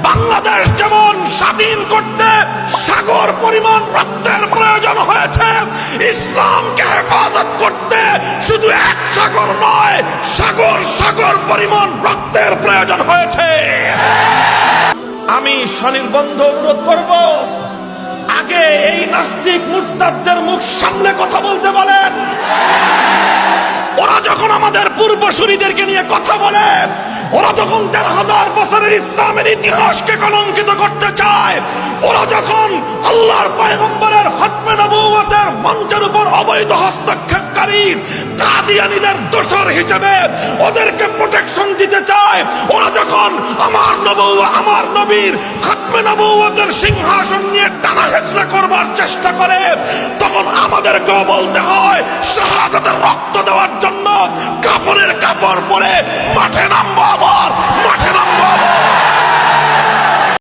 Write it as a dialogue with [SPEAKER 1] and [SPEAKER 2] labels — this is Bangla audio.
[SPEAKER 1] বাংলাদেশ যেমন স্বাধীন করতে সাগর পরিমাণ রক্তের প্রয়োজন হয়েছে, ইসলামকে হেফাজত করতে শুধু এক সাগর নয়, সাগর সাগর পরিমাণ রক্তের প্রয়োজন হয়েছে। আমি স্বনির্বন্ধ অনুরোধ করব, আগে এই নাস্তিক মুরতাদদের মুখ সামলে কথা বলতে বলেন। ওরা যখন আমাদের পূর্বসূরীদেরকে নিয়ে কথা বলে, ওরা যখন ১৩,০০০ বছরের ইসলামের ইতিহাসকে কলঙ্কিত করতে চায়, ওরা যখন আল্লাহর পয়গম্বরের খতমে নবুয়তের মঞ্চের উপর অবৈধ হস্তক্ষেপকারী কাদিয়ানীদের দোসর হিসেবে ওদেরকে প্রোটেকশন দিতে চায়, ওরা যখন আমার নবীর খতমে নবুয়তের সিংহাসন নিয়ে টানা হেঁচড়া করবার চেষ্টা করে, তখন আমাদেরকেও বলতে হয় শাহাদাতের রক্ত দেওয়ার জন্য কাফনের কাপড় পরে মাঠে নামবো, আবার মাঠে নামবো।